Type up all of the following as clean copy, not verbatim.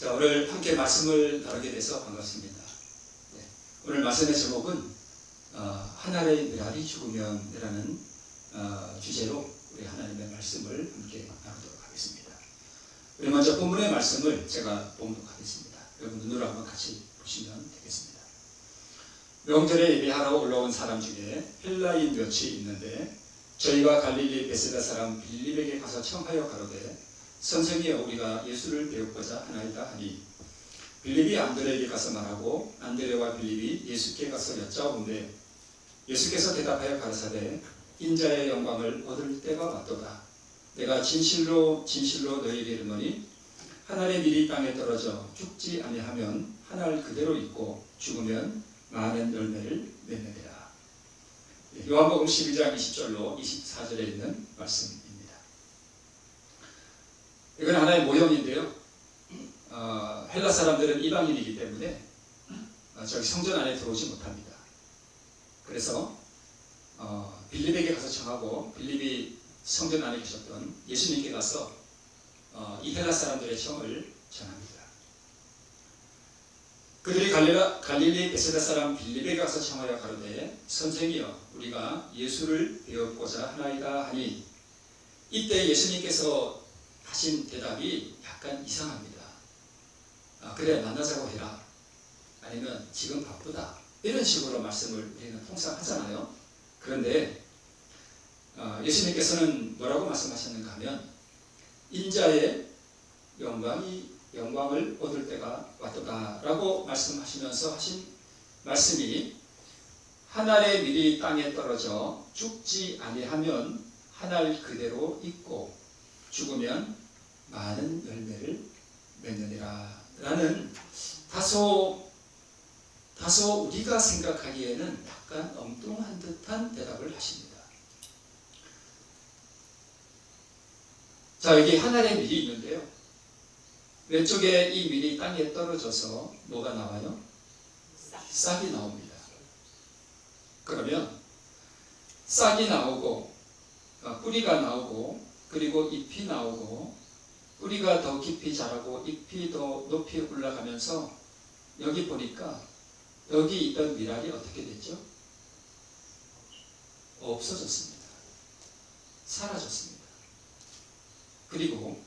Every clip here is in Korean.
자, 오늘 함께 말씀을 나누게 돼서 반갑습니다. 네, 오늘 말씀의 제목은 하나의 미랄이 죽으면이라는 주제로 우리 하나님의 말씀을 함께 나누도록 하겠습니다. 우리 먼저 본문의 말씀을 제가 봉독하겠습니다. 여러분 눈으로 한번 같이 보시면 되겠습니다. 명절에 예배하러 올라온 사람 중에 헬라인 몇이 있는데 저희가 갈릴리 베세다 사람 빌립에게 가서 청하여 가로되 선생이여 우리가 예수를 배우고자 하나이다 하니 빌립이 안드레에게 가서 말하고 안드레와 빌립이 예수께 가서 여짜오는데 예수께서 대답하여 가라사대 인자의 영광을 얻을 때가 왔도다. 내가 진실로 너희에게 이르노니 하늘의 밀이 땅에 떨어져 죽지 아니하면 하늘 그대로 있고 죽으면 많은 열매를 맺느니라. 요한복음 12장 20절로 24절에 있는 말씀입니다. 이건 하나의 모형인데요. 헬라 사람들은 이방인이기 때문에 저기 성전 안에 들어오지 못합니다. 그래서 빌립에게 가서 청하고 빌립이 성전 안에 계셨던 예수님께 가서 이 헬라 사람들의 청을 전합니다. 그들이 갈릴리 베세다 사람 빌립에게 가서 청하여 가로되 선생이여 우리가 예수를 배우고자 하나이다 하니 이때 예수님께서 하신 대답이 약간 이상합니다. 그래 만나자고 해라. 아니면 지금 바쁘다. 이런 식으로 말씀을 우리는 통상 하잖아요. 그런데 예수님께서는 뭐라고 말씀하셨는가 하면 인자의 영광을 얻을 때가 왔도다 라고 말씀하시면서 하신 말씀이 하늘의 밀이 땅에 떨어져 죽지 아니하면 하늘 그대로 있고 죽으면 많은 열매를 맺느니라 라는 다소 우리가 생각하기에는 약간 엉뚱한 듯한 대답을 하십니다. 자, 여기 하늘의 밀이 있는데요. 왼쪽에 이 밀이 땅에 떨어져서 뭐가 나와요? 싹이 나옵니다. 그러면 싹이 나오고 뿌리가 나오고 그리고 잎이 나오고 뿌리가 더 깊이 자라고 잎이 더 높이 올라가면서 여기 보니까 여기 있던 미랄이 어떻게 됐죠? 없어졌습니다. 사라졌습니다. 그리고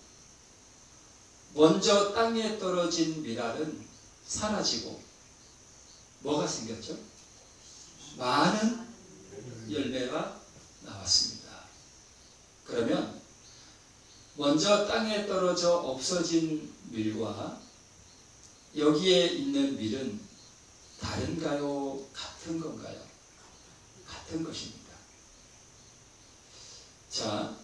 먼저 땅에 떨어진 미랄은 사라지고 뭐가 생겼죠? 많은 열매가 나왔습니다. 그러면 먼저 땅에 떨어져 없어진 밀과 여기에 있는 밀은 다른가요? 같은 건가요? 같은 것입니다. 자,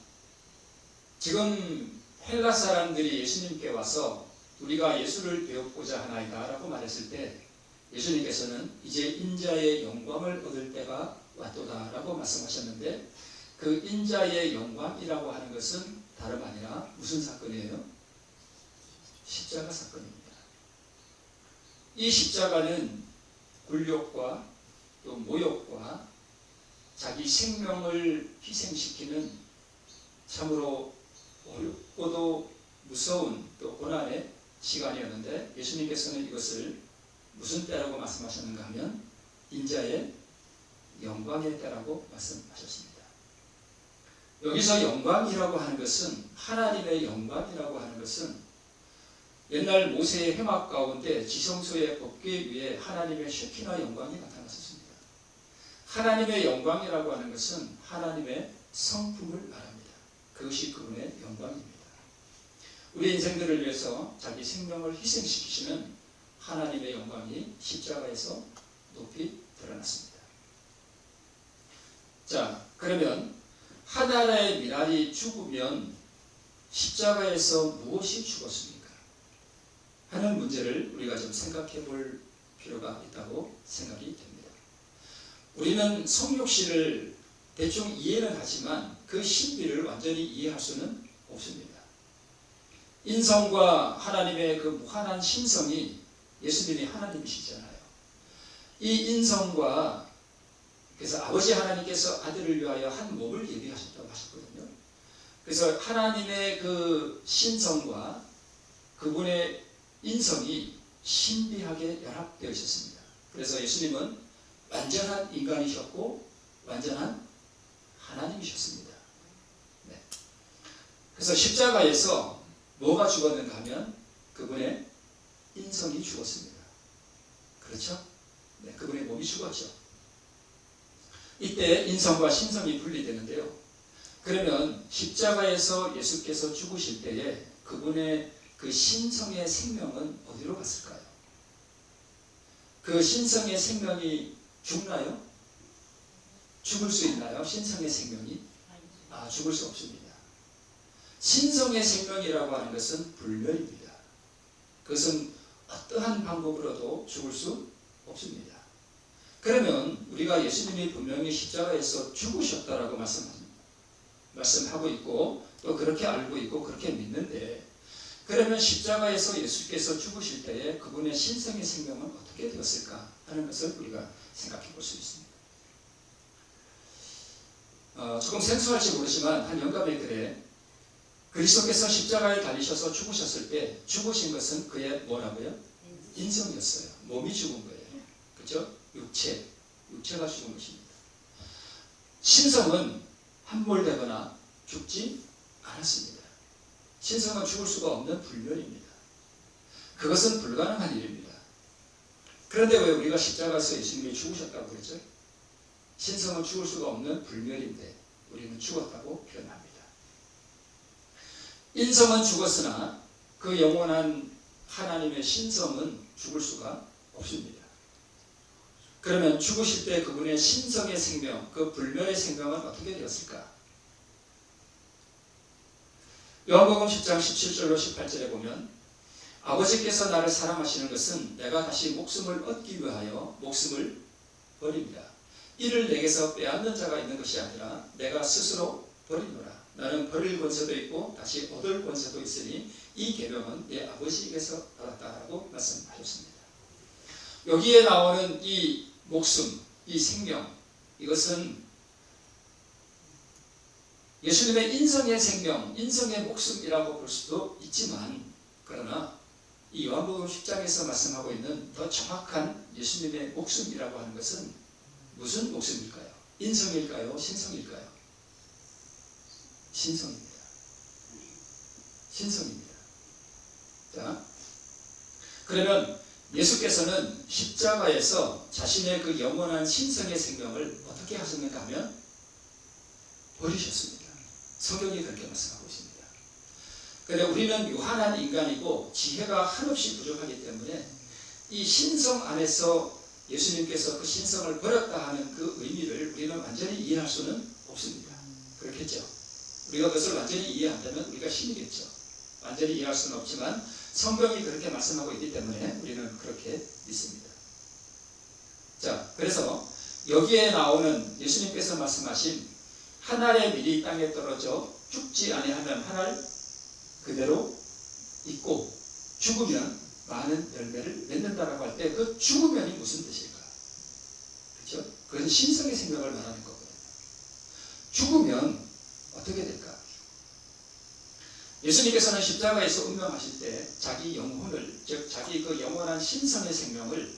지금 헬라 사람들이 예수님께 와서 우리가 예수를 배우고자 하나이다 라고 말했을 때 예수님께서는 이제 인자의 영광을 얻을 때가 왔도다 라고 말씀하셨는데 그 인자의 영광이라고 하는 것은 다름 아니라 무슨 사건이에요? 십자가 사건입니다. 이 십자가는 굴욕과 또 모욕과 자기 생명을 희생시키는 참으로 어렵고도 무서운 또 고난의 시간이었는데 예수님께서는 이것을 무슨 때라고 말씀하셨는가 하면 인자의 영광의 때라고 말씀하셨습니다. 여기서 영광이라고 하는 것은 하나님의 영광이라고 하는 것은 옛날 모세의 회막 가운데 지성소의 법궤 위에 하나님의 쉐키나 영광이 나타났었습니다. 하나님의 영광이라고 하는 것은 하나님의 성품을 말합니다. 그것이 그분의 영광입니다. 우리 인생들을 위해서 자기 생명을 희생시키시는 하나님의 영광이 십자가에서 높이 드러났습니다. 자, 그러면 하나의 미랄이 죽으면 십자가에서 무엇이 죽었습니까? 하는 문제를 우리가 좀 생각해 볼 필요가 있다고 생각이 됩니다. 우리는 성육신을 대충 이해는 하지만 그 신비를 완전히 이해할 수는 없습니다. 인성과 하나님의 그 무한한 신성이 예수님이 하나님이시잖아요. 이 인성과 그래서 아버지 하나님께서 아들을 위하여 한 몸을 예비하셨다고 하셨거든요. 그래서 하나님의 그 신성과 그분의 인성이 신비하게 연합되어 있었습니다. 그래서 예수님은 완전한 인간이셨고 완전한 하나님이셨습니다. 네. 그래서 십자가에서 뭐가 죽었는가 하면 그분의 인성이 죽었습니다. 그렇죠? 네, 그분의 몸이 죽었죠. 이때 인성과 신성이 분리되는데요. 그러면 십자가에서 예수께서 죽으실 때에 그분의 그 신성의 생명은 어디로 갔을까요? 그 신성의 생명이 죽나요? 죽을 수 있나요? 신성의 생명이? 죽을 수 없습니다. 신성의 생명이라고 하는 것은 불멸입니다. 그것은 어떠한 방법으로도 죽을 수 없습니다. 그러면 우리가 예수님이 분명히 십자가에서 죽으셨다라고 말씀하고 있고 또 그렇게 알고 있고 그렇게 믿는데, 그러면 십자가에서 예수께서 죽으실 때에 그분의 신성의 생명은 어떻게 되었을까 하는 것을 우리가 생각해 볼 수 있습니다. 조금 생소할지 모르지만 한 영감의 글에 그리스도께서 십자가에 달리셔서 죽으셨을 때 죽으신 것은 그의 뭐라고요? 인성이었어요. 몸이 죽은 거예요. 그렇죠? 육체가 죽은 것입니다. 신성은 함몰되거나 죽지 않았습니다. 신성은 죽을 수가 없는 불멸입니다. 그것은 불가능한 일입니다. 그런데 왜 우리가 십자가에서 예수님이 죽으셨다고 그랬죠? 신성은 죽을 수가 없는 불멸인데 우리는 죽었다고 표현합니다. 인성은 죽었으나 그 영원한 하나님의 신성은 죽을 수가 없습니다. 그러면 죽으실 때 그분의 신성의 생명, 그 불멸의 생명은 어떻게 되었을까? 요한복음 10장 17절로 18절에 보면 아버지께서 나를 사랑하시는 것은 내가 다시 목숨을 얻기 위하여 목숨을 버립니다. 이를 내게서 빼앗는 자가 있는 것이 아니라 내가 스스로 버리노라. 나는 버릴 권세도 있고 다시 얻을 권세도 있으니 이 계명은 내 아버지에게서 받았다라고 말씀하셨습니다. 여기에 나오는 이 목숨, 이 생명, 이것은 예수님의 인성의 생명, 인성의 목숨이라고 볼 수도 있지만, 그러나 이 요한복음 10장에서 말씀하고 있는 더 정확한 예수님의 목숨이라고 하는 것은 무슨 목숨일까요? 인성일까요? 신성일까요? 신성입니다. 신성입니다. 자, 그러면 예수께서는 십자가에서 자신의 그 영원한 신성의 생명을 어떻게 하셨는가 하면 버리셨습니다. 성경이 그렇게 말씀하고 있습니다. 그런데 우리는 유한한 인간이고 지혜가 한없이 부족하기 때문에 이 신성 안에서 예수님께서 그 신성을 버렸다 하는 그 의미를 우리는 완전히 이해할 수는 없습니다. 그렇겠죠? 우리가 그것을 완전히 이해한다면 우리가 신이겠죠. 완전히 이해할 수는 없지만 성경이 그렇게 말씀하고 있기 때문에 우리는 그렇게 믿습니다. 자, 그래서 여기에 나오는 예수님께서 말씀하신 한 알의 밀이 땅에 떨어져 죽지 아니하면 한 알 그대로 있고 죽으면 많은 열매를 맺는다라고 할 때 그 죽으면이 무슨 뜻일까? 그렇죠? 그것은 신성의 생명을 말하는 거거든요. 죽으면 어떻게 될까? 예수님께서는 십자가에서 운명하실 때 자기 영혼을, 즉 자기 그 영원한 신성의 생명을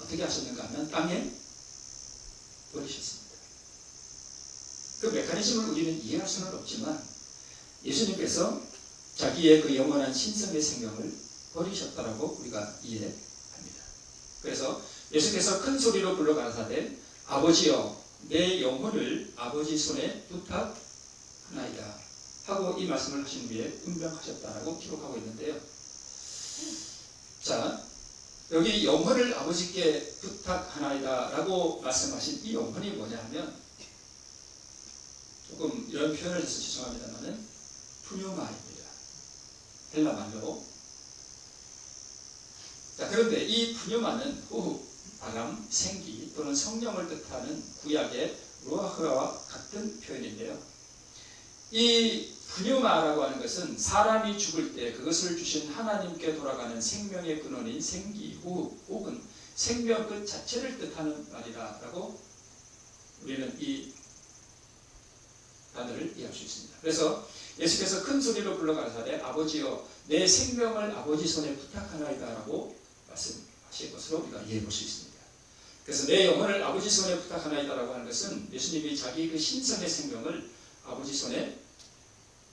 어떻게 하셨는가 하면 땅에 버리셨습니다. 그 메커니즘을 우리는 이해할 수는 없지만 예수님께서 자기의 그 영원한 신성의 생명을 버리셨다라고 우리가 이해합니다. 그래서 예수께서 큰 소리로 불러 가라사대 아버지여 내 영혼을 아버지 손에 부탁하나이다 하고 이 말씀을 하신 후에 운명하셨다라고 기록하고 있는데요. 자, 여기 영혼을 아버지께 부탁하나이다 라고 말씀하신 이 영혼이 뭐냐 하면, 조금 이런 표현을 해서 죄송합니다만은 푸뉴마입니다. 헬라 말로. 자, 그런데 이 푸뉴마는 호흡, 바람, 생기 또는 성령을 뜻하는 구약의 루아흐라와 같은 표현인데요. 이 푸뉴마라고 하는 것은 사람이 죽을 때 그것을 주신 하나님께 돌아가는 생명의 근원인 생기, 호흡 혹은 생명 그 자체를 뜻하는 말이다라고 우리는 이 단어를 이해할 수 있습니다. 그래서 예수께서 큰 소리로 불러 가라사대 아버지여 내 생명을 아버지 손에 부탁하나이다라고 말씀하신 것으로 우리가 이해해 볼 수 있습니다. 그래서 내 영혼을 아버지 손에 부탁하나이다라고 하는 것은 예수님이 자기 그 신성의 생명을 아버지 손에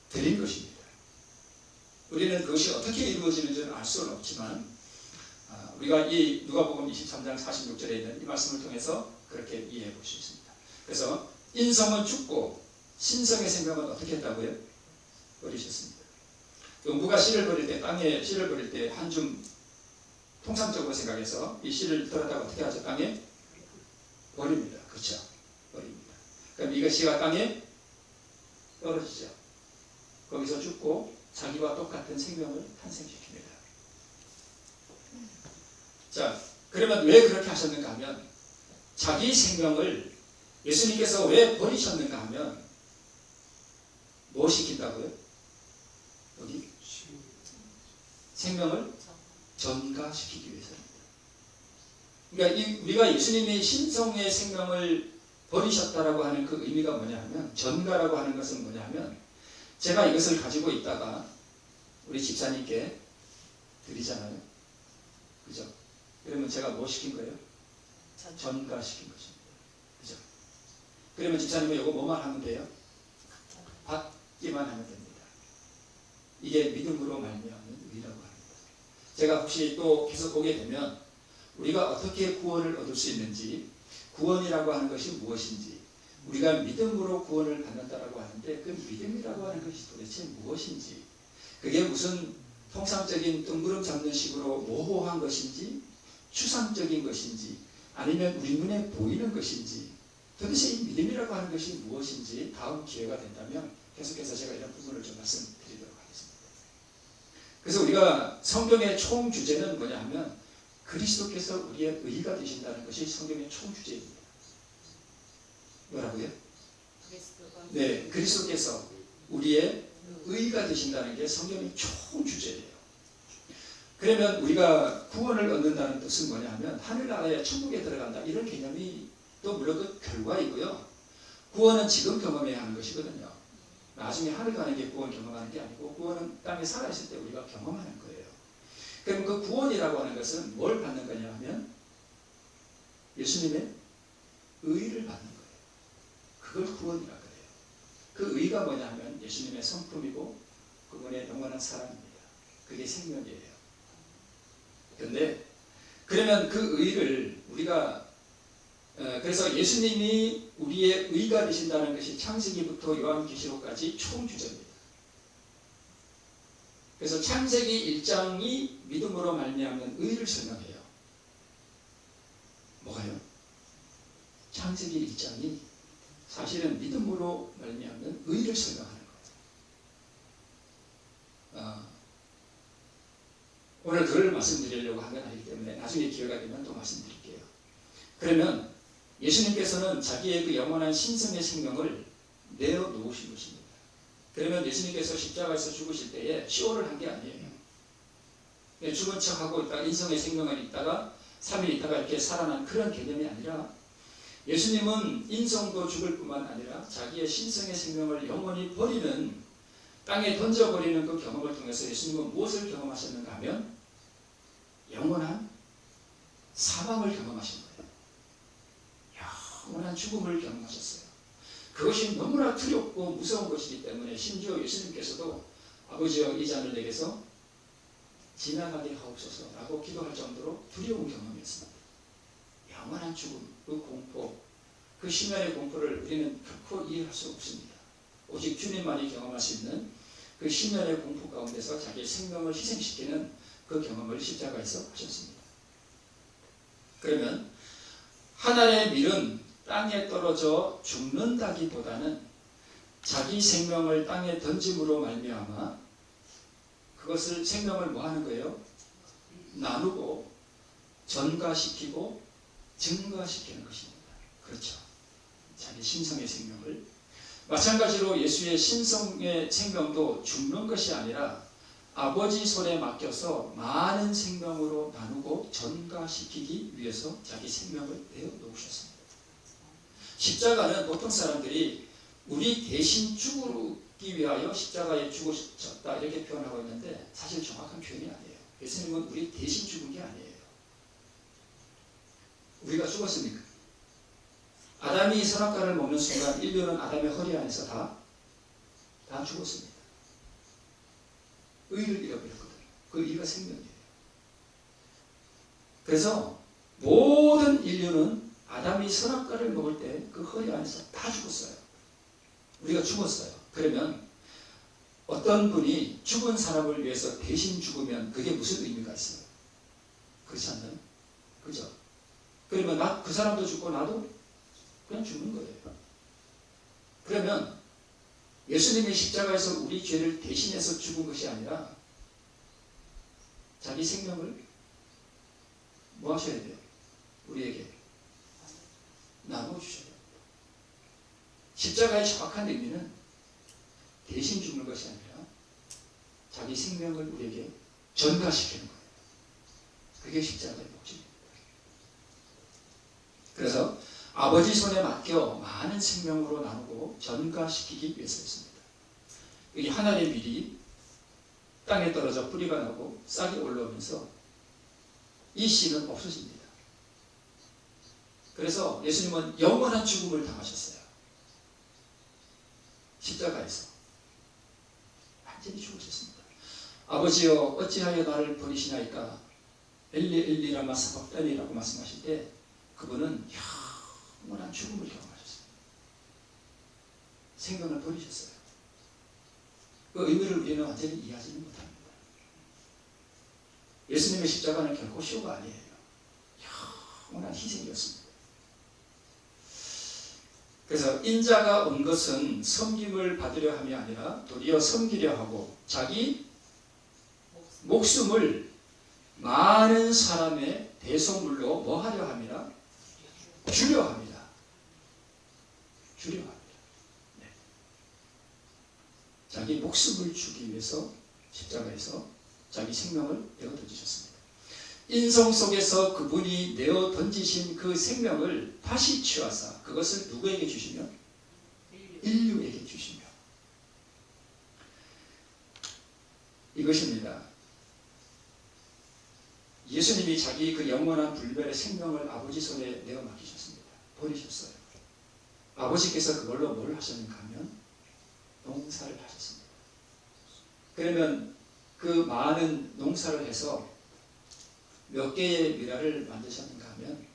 드린 것입니다. 우리는 그것이 어떻게 이루어지는지는 알 수는 없지만 우리가 이 누가복음 23장 46절에 있는 이 말씀을 통해서 그렇게 이해해 볼 수 있습니다. 그래서 인성은 죽고 신성의 생명은 어떻게 했다고요? 버리셨습니다. 농부가 씨를 버릴 때, 땅에 씨를 버릴 때 한 줌 통상적으로 생각해서 이 씨를 들었다가 어떻게 하죠? 땅에 버립니다. 그렇죠? 버립니다. 그럼 이거 씨가 땅에 떨어지죠. 거기서 죽고 자기와 똑같은 생명을 탄생시킵니다. 자, 그러면 왜 그렇게 하셨는가 하면 자기 생명을 예수님께서 왜 버리셨는가 하면 뭐 시킨다고요? 여기 생명을 전가시키기 위해서입니다. 그러니까 우리가 예수님의 신성의 생명을 버리셨다라고 하는 그 의미가 뭐냐 하면 전가라고 하는 것은 뭐냐 하면 제가 이것을 가지고 있다가 우리 집사님께 드리잖아요. 그죠? 그러면 제가 뭐 시킨 거예요? 전가시킨 것입니다. 그죠? 그러면 집사님은 이거 뭐만 하면 돼요? 받기만 하면 됩니다. 이게 믿음으로 말미암는 의라고 합니다. 제가 혹시 또 계속 보게 되면 우리가 어떻게 구원을 얻을 수 있는지, 구원이라고 하는 것이 무엇인지, 우리가 믿음으로 구원을 받는다라고 하는데 그 믿음이라고 하는 것이 도대체 무엇인지, 그게 무슨 통상적인 뜬구름 잡는 식으로 모호한 것인지, 추상적인 것인지, 아니면 우리 눈에 보이는 것인지, 도대체 이 믿음이라고 하는 것이 무엇인지 다음 기회가 된다면 계속해서 제가 이런 부분을 좀 말씀드리도록 하겠습니다. 그래서 우리가 성경의 총 주제는 뭐냐 하면 그리스도께서 우리의 의가 되신다는 것이 성경의 총 주제입니다. 뭐라고요? 네, 그리스도께서 우리의 의가 되신다는 게 성경의 총 주제예요. 그러면 우리가 구원을 얻는다는 뜻은 뭐냐 하면 하늘나라에 천국에 들어간다 이런 개념이 또 물론 그 결과이고요. 구원은 지금 경험해야 하는 것이거든요. 나중에 하늘 가는 게 구원 경험하는 게 아니고 구원은 땅에 살아있을 때 우리가 경험하는 거예요. 그럼 그 구원이라고 하는 것은 뭘 받는 거냐 하면 예수님의 의를 받는 거예요. 그걸 구원이라고 해요. 그 의가 뭐냐 하면 예수님의 성품이고 그분의 영원한 사랑입니다. 그게 생명이에요. 그런데 그러면 그 의를 우리가 그래서 예수님이 우리의 의가 되신다는 것이 창세기부터 요한계시록까지 총주제입니다. 그래서 창세기 1장이 믿음으로 말미암는 의를 설명해요. 뭐가요? 창세기 1장이 사실은 믿음으로 말미암는 의를 설명하는 거예요. 오늘 그걸 말씀드리려고 한 건 아니기 때문에 나중에 기회가 되면 또 말씀드릴게요. 그러면 예수님께서는 자기의 그 영원한 신성의 생명을 내어놓으신 것입니다. 그러면 예수님께서 십자가에서 죽으실 때에 시오를 한 게 아니에요. 죽은 척하고 있다가 인성의 생명을 있다가 3일 있다가 이렇게 살아난 그런 개념이 아니라 예수님은 인성도 죽을 뿐만 아니라 자기의 신성의 생명을 영원히 버리는 땅에 던져버리는 그 경험을 통해서 예수님은 무엇을 경험하셨는가 하면 영원한 사망을 경험하신 거예요. 영원한 죽음을 경험하셨어요. 그것이 너무나 두렵고 무서운 것이기 때문에 심지어 예수님께서도 아버지여 이 잔을 내게서 지나가게 하옵소서라고 기도할 정도로 두려운 경험이었습니다. 영원한 죽음, 그 공포, 그 심연의 공포를 우리는 결코 이해할 수 없습니다. 오직 주님만이 경험할 수 있는 그 심연의 공포 가운데서 자기의 생명을 희생시키는 그 경험을 십자가에서 하셨습니다. 그러면 하나의 밀은 땅에 떨어져 죽는다기보다는 자기 생명을 땅에 던짐으로 말미암아 그것을 생명을 뭐 하는 거예요? 나누고 전가시키고 증가시키는 것입니다. 그렇죠. 자기 신성의 생명을 마찬가지로 예수의 신성의 생명도 죽는 것이 아니라 아버지 손에 맡겨서 많은 생명으로 나누고 전가시키기 위해서 자기 생명을 내어놓으셨습니다. 십자가는 보통 사람들이 우리 대신 죽기 위하여 십자가에 죽으셨다 이렇게 표현하고 있는데 사실 정확한 표현이 아니에요. 예수님은 우리 대신 죽은 게 아니에요. 우리가 죽었습니까? 아담이 선악과를 먹는 순간 인류는 아담의 허리 안에서 다 죽었습니다. 의를 잃어버렸거든요. 그 의가 생명이에요. 그래서 모든 인류는 아담이 선악과를 먹을 때 그 허리 안에서 다 죽었어요. 우리가 죽었어요. 그러면 어떤 분이 죽은 사람을 위해서 대신 죽으면 그게 무슨 의미가 있어요? 그렇지 않나요? 그죠? 그러면 그 사람도 죽고 나도 그냥 죽는 거예요. 그러면 예수님이 십자가에서 우리 죄를 대신해서 죽은 것이 아니라 자기 생명을 뭐 하셔야 돼요? 우리에게 나눠주셔야 돼요. 십자가의 정확한 의미는 대신 죽는 것이 아니라 자기 생명을 우리에게 전가시키는 거예요. 그게 십자가의 목적입니다. 그래서 아버지 손에 맡겨 많은 생명으로 나누고 전가시키기 위해서였습니다. 이게 하나님의 밀이 땅에 떨어져 뿌리가 나고 싹이 올라오면서 이 씨는 없어집니다. 그래서 예수님은 영원한 죽음을 당하셨어요. 십자가에서 완전히 죽으셨습니다. 아버지여 어찌하여 나를 버리시나이까 엘리 엘리 라마 사박다니라고 말씀하실 때 그분은 영원한 죽음을 경험하셨어요. 생명을 버리셨어요. 그 의미를 우리는 완전히 이해하지는 못합니다. 예수님의 십자가는 결코 쇼가 아니에요. 영원한 희생이었습니다. 그래서 인자가 온 것은 섬김을 받으려 함이 아니라 도리어 섬기려 하고 자기 목숨을 많은 사람의 대속물로 뭐 하려 함이라? 주려 합니다. 주려 합니다. 네. 자기 목숨을 주기 위해서 십자가에서 자기 생명을 내어 던지셨습니다. 인성 속에서 그분이 내어 던지신 그 생명을 다시 취하사 그것을 누구에게 주시며? 인류에게 주시며. 이것입니다. 예수님이 자기 그 영원한 불멸의 생명을 아버지 손에 내어 맡기셨습니다. 버리셨어요. 아버지께서 그걸로 뭘 하셨는가 하면 농사를 하셨습니다. 그러면 그 많은 농사를 해서 몇 개의 미랄을 만드셨는가 하면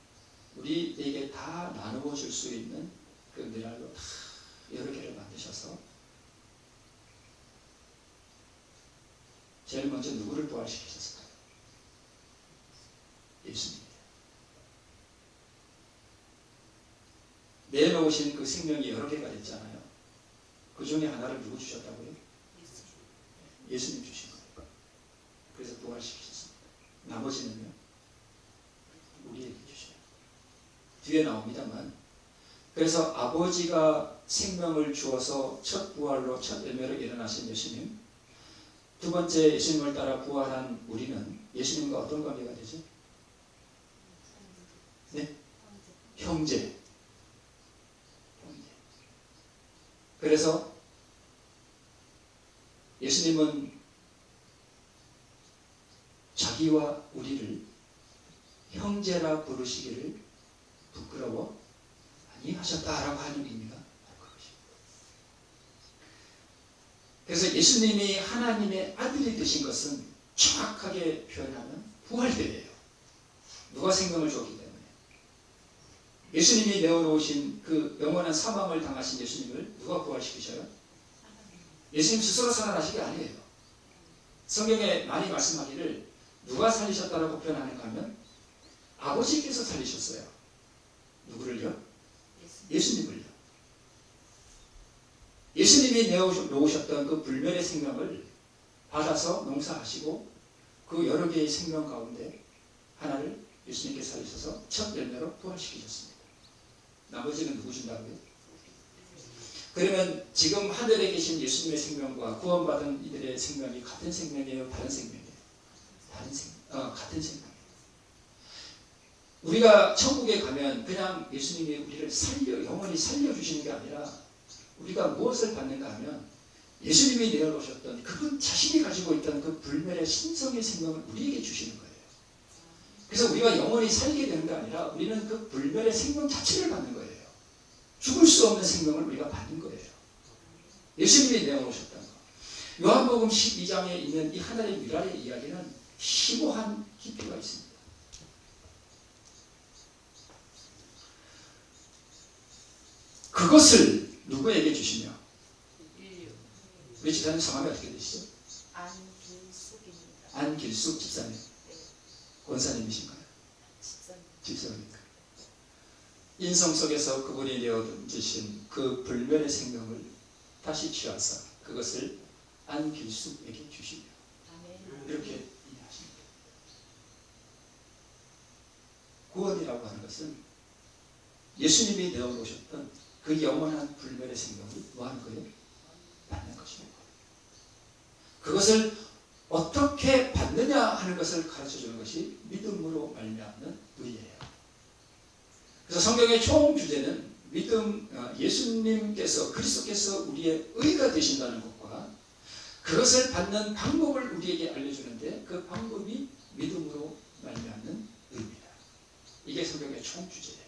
우리에게 다 나누어 줄 수 있는 그 미랄로 다 여러 개를 만드셔서 제일 먼저 누구를 부활시키셨을까요? 예수님이에요. 내놓으신 그 생명이 여러 개가 됐잖아요. 그 중에 하나를 누구 주셨다고요? 예수님 주신 거예요. 그래서 부활시키셨습니다. 나머지는요? 우리에게 주셔요. 뒤에 나옵니다만 그래서 아버지가 생명을 주어서 첫 부활로 첫 열매로 일어나신 예수님, 두 번째 예수님을 따라 부활한 우리는 예수님과 어떤 관계가 되죠? 네? 형제. 그래서 예수님은 자기와 우리를 형제라 부르시기를 부끄러워 아니하셨다라고 하는 의미가 그것입니다. 그래서 예수님이 하나님의 아들이 되신 것은 정확하게 표현하면 부활되예요. 누가 생명을 줬기 때문에. 예수님이 내어놓으신 그 영원한 사망을 당하신 예수님을 누가 부활시키셔요? 예수님 스스로 살아나신 게 아니에요. 성경에 많이 말씀하기를 누가 살리셨다라고 표현하는가 하면 아버지께서 살리셨어요. 누구를요? 예수님을요. 예수님이 내어놓으셨던 그 불멸의 생명을 받아서 농사하시고 그 여러 개의 생명 가운데 하나를 예수님께 살리셔서 첫 열매로 부활시키셨습니다. 나머지는 누구 준다고요? 그러면 지금 하늘에 계신 예수님의 생명과 구원받은 이들의 생명이 같은 생명이에요? 다른 생명이에요? 같은 생명이에요. 우리가 천국에 가면 그냥 예수님이 우리를 영원히 살려주시는 게 아니라 우리가 무엇을 받는가 하면 예수님이 내어놓으셨던 그분 자신이 가지고 있던 그 불멸의 신성의 생명을 우리에게 주시는 거예요. 그래서 우리가 영원히 살게 되는 게 아니라 우리는 그 불멸의 생명 자체를 받는 거예요. 죽을 수 없는 생명을 우리가 받는 거예요. 예수님이 내어놓으셨던 거. 요한복음 12장에 있는 이 하나의 미랄의 이야기는 심오한 깊이가 있습니다. 그것을 누구에게 주시며? 우리 집사님 성함이 어떻게 되시죠? 안길숙입니다. 안길숙 집사님. 네. 권사님이신가요? 집사님. 집사입니까? 인성 속에서 그분이 내어주신 그 불멸의 생명을 다시 취하사 그것을 안길숙에게 주시며 아멘. 이렇게 이해하십니다. 구원이라고 하는 것은 예수님이 내어놓으셨던 그 영원한 불멸의 생명을 뭐 하는 거예요? 받는 것입니다. 그것을 어떻게 받느냐 하는 것을 가르쳐주는 것이 믿음으로 말미암는 의예요. 그래서 성경의 총 주제는 믿음, 예수님께서 그리스도께서 우리의 의가 되신다는 것과 그것을 받는 방법을 우리에게 알려주는데 그 방법이 믿음으로 말미암는 의입니다. 이게 성경의 총 주제예요.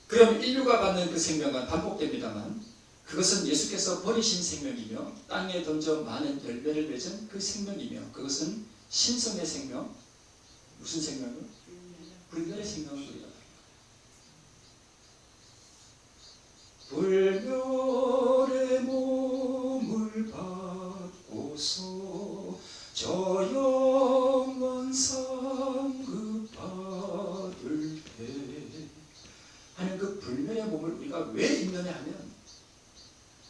그럼 인류가 받는 그 생명은 반복됩니다만 그것은 예수께서 버리신 생명이며 땅에 던져 많은 열매를 맺은 그 생명이며 그것은 신성의 생명, 무슨 생명을? 불멸의 생명을 우리가 불멸의 몸을 받고서 저 영원 상급 받을 때 하는 그 불멸의 몸을 우리가 왜 입느냐 하면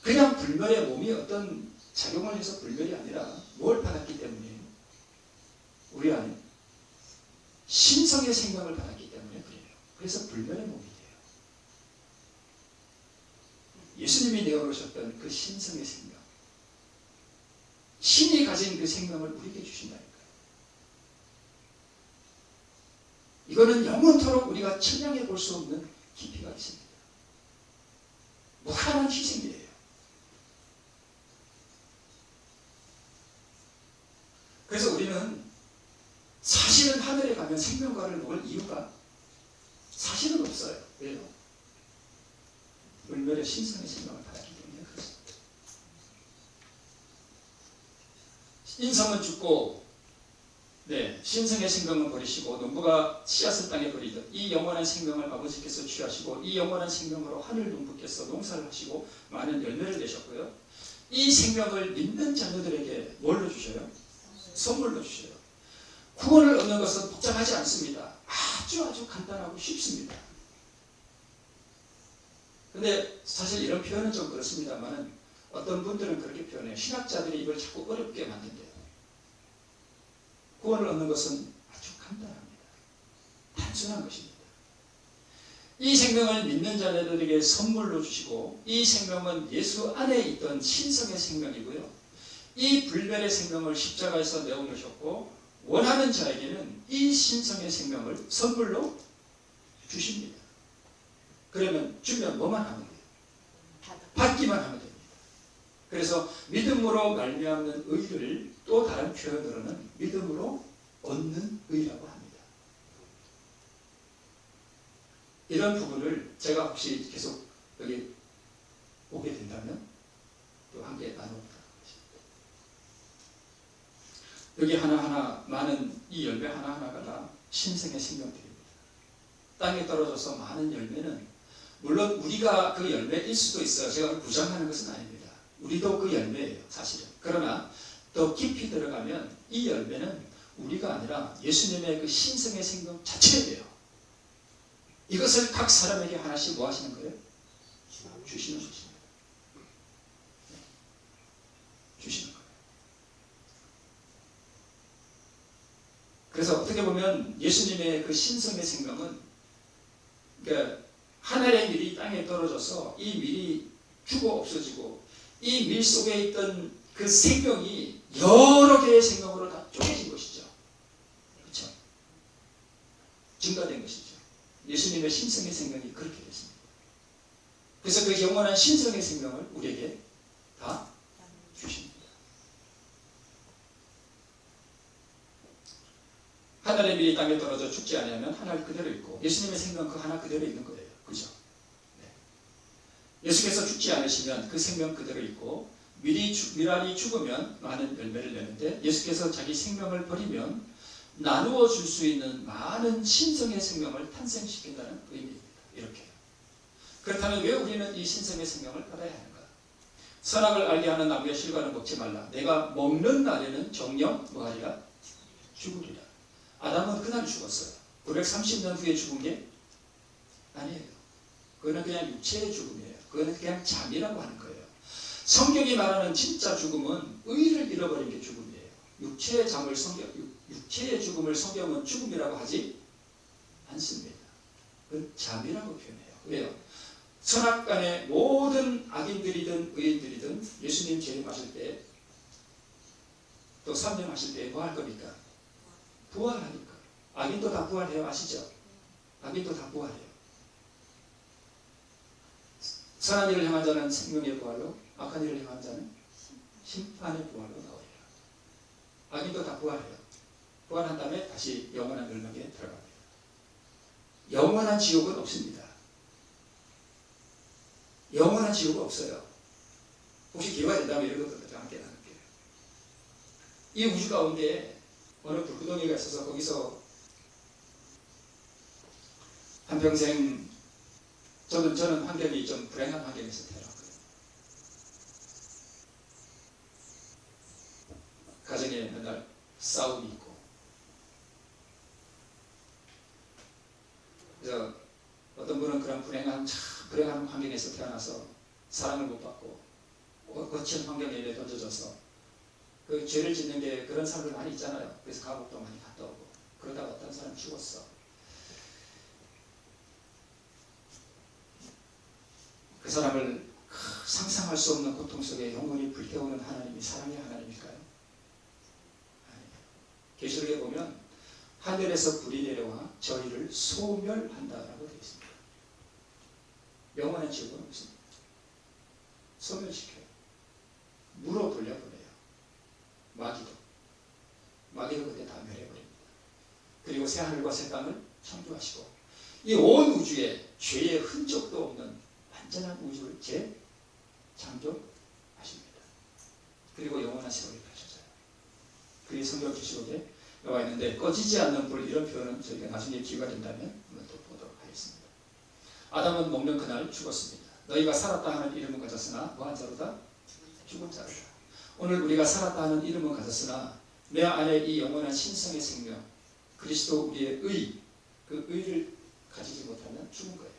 그냥 불멸의 몸이 어떤 작용을 해서 불멸이 아니라 뭘 받았기 때문이에요? 우리 안에 신성의 생명을 받았기 때문에 그래요. 그래서 불멸의 몸이 돼요. 예수님이 내어놓으셨던 그 신성의 생명, 신이 가진 그 생명을 우리에게 주신다니까요. 이거는 영원토록 우리가 측량해 볼 수 없는 깊이가 있습니다. 무한한 희생이에요. 그래서 우리는 사실은 하늘에 가면 생명과를 먹을 이유가 사실은 없어요. 왜요? 불멸의 신성의 생명을 받았기 때문에 그렇습니다. 인성은 죽고 신성의 생명을 버리시고 농부가 씨앗을 땅에 버리듯 이 영원한 생명을 아버지께서 취하시고 이 영원한 생명으로 하늘 농부께서 농사를 하시고 많은 열매를 내셨고요. 이 생명을 믿는 자녀들에게 뭘로 주셔요? 선물로 주셔요. 구원을 얻는 것은 복잡하지 않습니다. 아주 간단하고 쉽습니다. 근데 사실 이런 표현은 좀 그렇습니다만 어떤 분들은 그렇게 표현해요. 신학자들이 이걸 자꾸 어렵게 만든대요. 구원을 얻는 것은 아주 간단합니다. 단순한 것입니다. 이 생명을 믿는 자들에게 선물로 주시고 이 생명은 예수 안에 있던 신성의 생명이고요. 이 불멸의 생명을 십자가에서 내어놓으셨고 원하는 자에게는 이 신성의 생명을 선물로 주십니다. 그러면 주면 뭐만 하면 돼요? 받기만 하면 됩니다. 그래서 믿음으로 말미암는 의를 또 다른 표현으로는 믿음으로 얻는 의라고 합니다. 이런 부분을 제가 혹시 계속 여기 오게 된다면 또 함께 나눠보도록 하겠습니다. 여기 하나하나 많은 이 열매 하나하나가 다 신성의 생명들입니다. 땅에 떨어져서 많은 열매는 물론 우리가 그 열매일 수도 있어요. 제가 부정하는 것은 아닙니다. 우리도 그 열매예요, 사실은. 그러나 더 깊이 들어가면 이 열매는 우리가 아니라 예수님의 그 신성의 생명 자체예요. 이것을 각 사람에게 하나씩 뭐 하시는 거예요? 주시는 것입니다. 주시는 거예요. 그래서 어떻게 보면 예수님의 그 신성의 생명은 그러니까 하늘의 밀이 땅에 떨어져서 이 밀이 죽어 없어지고 이 밀 속에 있던 그 생명이 여러 개의 생명으로 다 쪼개진 것이죠. 그렇죠? 증가된 것이죠. 예수님의 예수님의 신성의 생명이 그렇게 됐습니다. 그래서 그 영원한 신성의 생명을 우리에게 다 주십니다. 하늘의 밀이 땅에 떨어져 죽지 않으면 하나 그대로 있고 예수님의 생명 그 하나 그대로 있는 거예요. 그죠? 네. 예수께서 죽지 않으시면 그 생명 그대로 있고 밀알이 죽으면 많은 열매를 내는데 예수께서 자기 생명을 버리면 나누어 줄 수 있는 많은 신성의 생명을 탄생시킨다는 의미입니다. 이렇게. 그렇다면 왜 우리는 이 신성의 생명을 받아야 하는가? 선악을 알게 하는 나무의 실과는 먹지 말라. 내가 먹는 날에는 정녕 뭐하리라? 죽으리라. 아담은 그날 죽었어요. 930년 후에 죽은 게 아니에요. 그거는 그냥 육체의 죽음이에요. 그거는 그냥 잠이라고 하는 거예요. 성경이 말하는 진짜 죽음은 의를 잃어버린 게 죽음이에요. 육체의 죽음을 성경은 죽음이라고 하지 않습니다. 그건 잠이라고 표현해요. 왜요? 선악간의 모든 악인들이든 의인들이든 예수님 재림하실 때 또 삼령하실 때 뭐 할 겁니까? 부활하니까. 악인도 다 부활해요. 아시죠? 악인도 다 부활해요. 선한 일을 행한 자는 생명의 부활로, 악한 일을 행한 자는 심판의 부활로 나오리라. 악인도 다 부활해요. 부활한 다음에 다시 영원한 멸망에 들어갑니다. 영원한 지옥은 없습니다. 영원한 지옥은 없어요. 혹시 기회가 된다면 이런 것들도 함께 나눌게요. 이 우주 가운데 어느 불구덩이가 있어서 거기서 한평생 저는 환경이 좀 불행한 환경에서 태어났거든요. 가정에 맨날 싸움이 있고 그래서 어떤 분은 그런 불행한 환경에서 태어나서 사랑을 못 받고 거친 환경에 던져져서 그 죄를 짓는 게 그런 사람들 많이 있잖아요. 그래서 감옥도 많이 갔다 오고 그러다가 어떤 사람 죽었어. 그 사람을 상상할 수 없는 고통 속에 영원히 불태우는 하나님이 사랑의 하나님일까요? 아니에요. 계시록에 보면 하늘에서 불이 내려와 저희를 소멸한다라고 되어 있습니다. 영원한 지옥은 없습니다. 소멸시켜요. 무로 돌려보내요. 마귀도 그때 다 멸해버립니다. 그리고 새 하늘과 새 땅을 창조하시고 이 온 우주에 죄의 흔적도 없는 완전한 우주를 재창조하십니다. 그리고 영원한 세월이 펼쳐져요. 그게 성경 계시록에 나와 있는데 꺼지지 않는 불 이런 표현은 저희가 나중에 기회가 된다면 한번 또 보도록 하겠습니다. 아담은 먹는 그날 죽었습니다. 너희가 살았다 하는 이름은 가졌으나 뭐한 자로다? 죽은 자로다. 오늘 우리가 살았다 하는 이름은 가졌으나 내 안에 이 영원한 신성의 생명 그리스도 우리의 의 그 의를 가지지 못하면 죽은 거예요.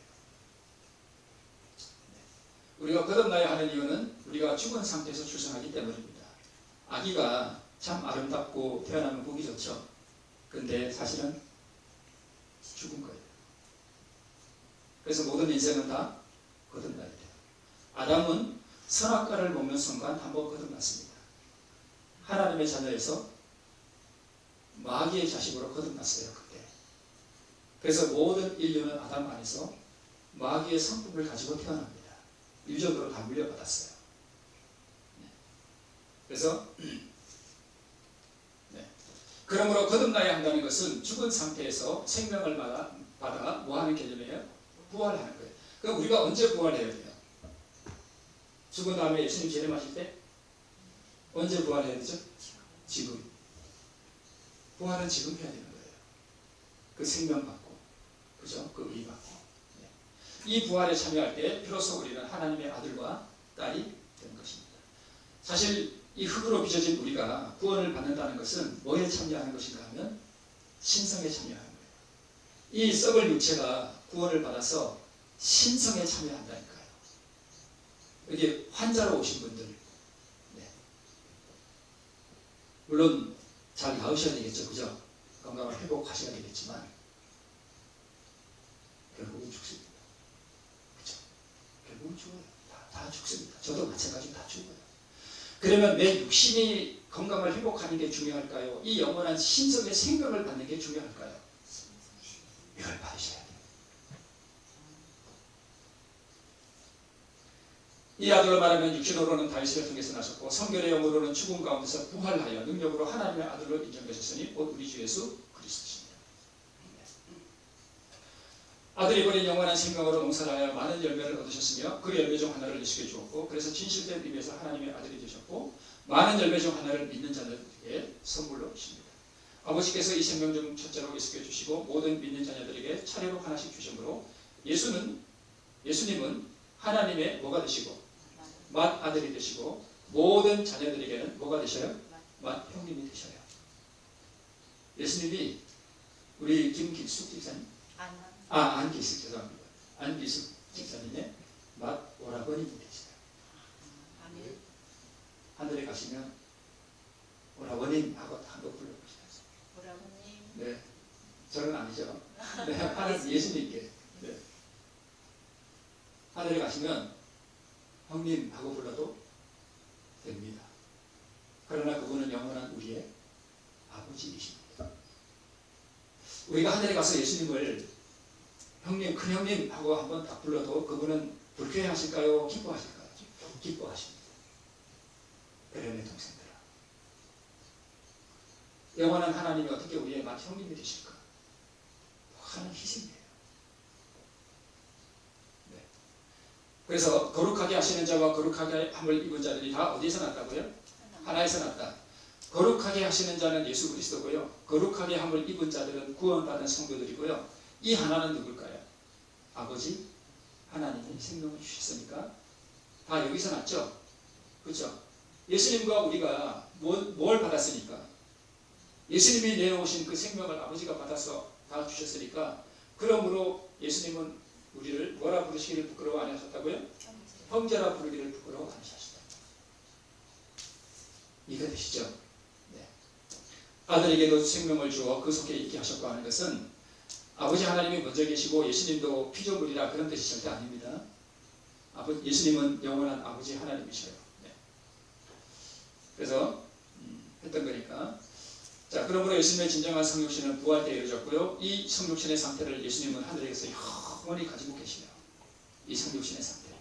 우리가 거듭나야 하는 이유는 우리가 죽은 상태에서 출생하기 때문입니다. 아기가 참 아름답고 태어나면 보기 좋죠. 근데 사실은 죽은 거예요. 그래서 모든 인생은 다 거듭나야 돼요. 아담은 선악과를 먹는 순간 한번 거듭났습니다. 하나님의 자녀에서 마귀의 자식으로 거듭났어요. 그때. 그래서 모든 인류는 아담 안에서 마귀의 성품을 가지고 태어납니다. 유전으로 다 물려받았어요. 그래서 그러므로 거듭나야 한다는 것은 죽은 상태에서 생명을 받아 뭐 하는 개념이에요? 부활하는 거예요. 그럼 우리가 언제 부활해야 돼요? 죽은 다음에 예수님 재림하실 때 언제 부활해야 되죠? 지금. 부활은 지금 해야 되는 거예요. 그 생명 받고, 그죠? 그 의 받고. 이 부활에 참여할 때 비로소 우리는 하나님의 아들과 딸이 되는 것입니다. 사실 이 흙으로 빚어진 우리가 구원을 받는다는 것은 뭐에 참여하는 것인가 하면 신성에 참여하는 거예요. 이 썩을 육체가 구원을 받아서 신성에 참여한다니까요. 여기 환자로 오신 분들 물론 잘 나으셔야 되겠죠. 그죠? 건강을 회복하셔야 되겠지만 결국은 죽습니다. 그죠? 결국은 죽어요. 다 죽습니다. 저도 마찬가지로 다 죽어요. 그러면 내 육신이 건강을 회복하는 게 중요할까요? 이 영원한 신성의 생명을 받는 게 중요할까요? 이걸 받으셔야 돼요. 이 아들로 말하면 육신으로는 다윗을 통해서 나셨고 성결의 영으로는 죽음 가운데서 부활하여 능력으로 하나님의 아들로 인정되셨으니 곧 우리 주 예수 그리스도십니다. 아들이 버린 영원한 생명으로 농사하여 많은 열매를 얻으셨으며 그 열매 중 하나를 예수께 주었고 그래서 진실된 의미에서 하나님의 아들이 되셨고 많은 열매 중 하나를 믿는 자들에게 선물로 주십니다. 아버지께서 이 생명 중 첫째로 예수께 주시고 모든 믿는 자녀들에게 차례로 하나씩 주심으로 예수님은 하나님의 뭐가 되시고 맏아들이 되시고 모든 자녀들에게는 뭐가 되셔요? 맏형님이 되셔요. 예수님이 우리 김길숙 집사님 안길숙 죄송합니다. 안길숙 집사님의 맏오라버님이 되시요. 아멘. 하늘에 가시면 오라버님 하고 한번 불러보시죠. 오라버님. 네, 저는 아니죠. 네, 하나님 예수님께. 네. 하늘에 가시면 형님 하고 불러도 됩니다. 그러나 그분은 영원한 우리의 아버지이십니다. 우리가 하늘에 가서 예수님을 형님, 큰 형님 하고 한번 딱 불러도 그분은 불쾌하실까요? 기뻐하실까요? 기뻐하십니다. 베레네 동생들아. 영원한 하나님이 어떻게 우리의 맏형님이 되실까? 하는 희생이에요. 네. 그래서 거룩하게 하시는 자와 거룩하게 함을 입은 자들이 다 어디서 났다고요? 하나에서 났다. 거룩하게 하시는 자는 예수 그리스도고요. 거룩하게 함을 입은 자들은 구원받은 성도들이고요. 이 하나는 누굴까요? 아버지 하나님이 생명을 주셨으니까 다 여기서 났죠? 그렇죠? 예수님과 우리가 뭘 받았으니까? 예수님이 내놓으신 그 생명을 아버지가 받아서 다 주셨으니까 그러므로 예수님은 우리를 뭐라 부르시기를 부끄러워 안 하셨다고요? 형제라 부르기를 부끄러워 안 하셨다. 이해되시죠? 네. 아들에게도 생명을 주어 그 속에 있게 하셨고 하는 것은 아버지 하나님이 먼저 계시고 예수님도 피조물이라 그런 뜻이 절대 아닙니다. 예수님은 영원한 아버지 하나님이셔요. 네. 그래서 했던 거니까. 자, 그러므로 예수님의 진정한 성육신은 부활 때 이루어졌고요. 이 성육신의 상태를 예수님은 하늘에서 영원히 가지고 계시네요. 이 성육신의 상태를.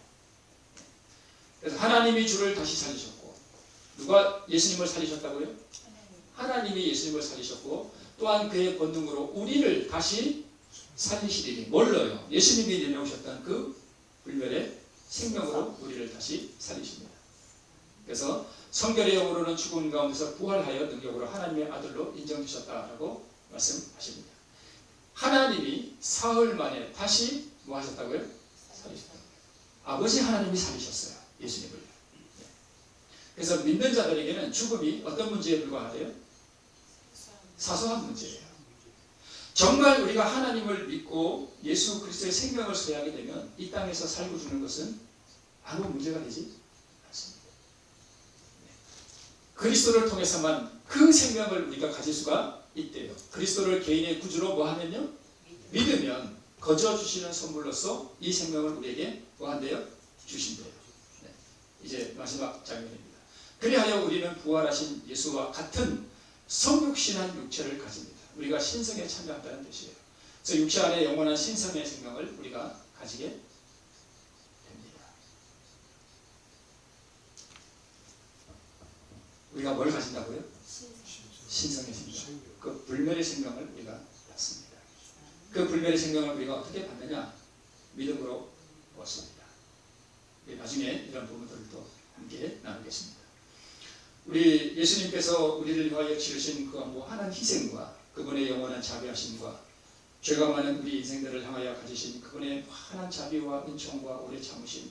그래서 하나님이 주를 다시 살리셨고, 누가 예수님을 살리셨다고요? 하나님이 예수님을 살리셨고, 또한 그의 본능으로 우리를 다시 살리시리니 뭘로요? 예수님이 내놓으셨던 그 불멸의 생명으로 우리를 다시 살리십니다. 그래서 성결의 영으로는 죽음 가운데서 부활하여 능력으로 하나님의 아들로 인정되셨다라고 말씀하십니다. 하나님이 사흘 만에 다시 뭐 하셨다고요? 살리셨다. 아버지 하나님이 살리셨어요. 예수님을. 그래서 믿는 자들에게는 죽음이 어떤 문제에 불과하대요? 사소한 문제예요. 정말 우리가 하나님을 믿고 예수 그리스도의 생명을 소유하게 되면 이 땅에서 살고 죽는 것은 아무 문제가 되지 않습니다. 그리스도를 통해서만 그 생명을 우리가 가질 수가 있대요. 그리스도를 개인의 구주로 뭐 하면요? 믿으면 거저 주시는 선물로서 이 생명을 우리에게 뭐 한대요? 주신대요. 네. 이제 마지막 장면입니다. 그리하여 우리는 부활하신 예수와 같은 성육신한 육체를 가집니다. 우리가 신성에 참여한다는 뜻이에요. 그래서 육체 안에 영원한 신성의 생명을 우리가 가지게 됩니다. 우리가 뭘 가진다고요? 신성의 생명. 그 불멸의 생명을 우리가 받습니다. 그 불멸의 생명을 우리가 어떻게 받느냐? 믿음으로 얻습니다. 나중에 이런 부분들을 또 함께 나누겠습니다. 우리 예수님께서 우리를 위하여 치르신 그 무한한 희생과 그분의 영원한 자비하심과 죄가 많은 우리 인생들을 향하여 가지신 그분의 무한한 자비와 은총과 오래 참으심을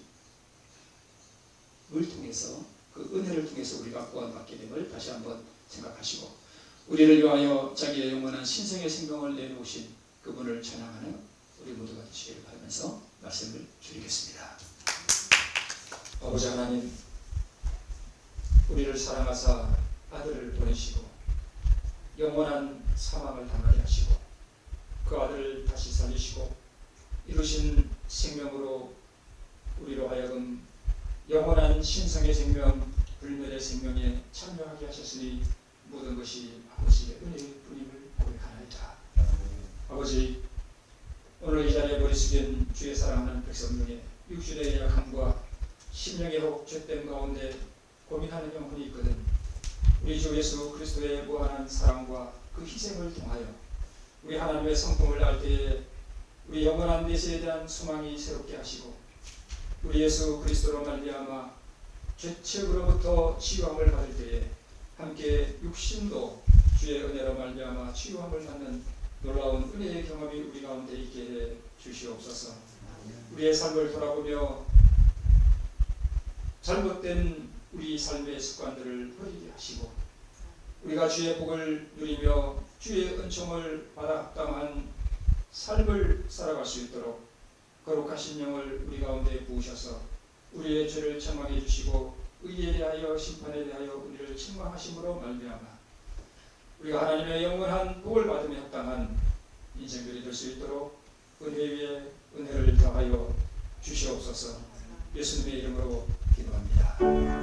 통해서 그 은혜를 통해서 우리가 구원받게 됨을 다시 한번 생각하시고 우리를 위하여 자기의 영원한 신성의 생명을 내놓으신 그분을 찬양하는 우리 모두가 되시기를 바라면서 말씀을 드리겠습니다. 아버지 하나님, 우리를 사랑하사 아들을 보내시고 영원한 사망을 당하게 하시고 그 아들을 다시 살리시고 이루신 생명으로 우리로 하여금 영원한 신성의 생명, 불멸의 생명에 참여하게 하셨으니 모든 것이 아버지의 은혜의 뿐임을 고백하나이다. 아버지, 오늘 이 자리에 머리 숙인 주의 사랑하는 백성 중에 육신의 약함과 심령의 혹죄됨 가운데 고민하는 영혼이 있거든. 우리 주 예수 그리스도의 무한한 사랑과 그 희생을 통하여 우리 하나님의 성품을 알 때에 우리 영원한 내세에 대한 소망이 새롭게 하시고 우리 예수 그리스도로 말미암아 죄책으로부터 치유함을 받을 때에 함께 육신도 주의 은혜로 말미암아 치유함을 받는 놀라운 은혜의 경험이 우리 가운데 있게 해 주시옵소서. 우리의 삶을 돌아보며 잘못된 우리 삶의 습관들을 버리게 하시고 우리가 주의 복을 누리며 주의 은총을 받아 합당한 삶을 살아갈 수 있도록 거룩하신 영을 우리 가운데 부으셔서 우리의 죄를 책망해 주시고 의에 대하여 심판에 대하여 우리를 책망하심으로 말미암아 우리가 하나님의 영원한 복을 받음에 합당한 인생들이 될 수 있도록 은혜 위에 은혜를 더하여 주시옵소서. 예수님의 이름으로 기도합니다.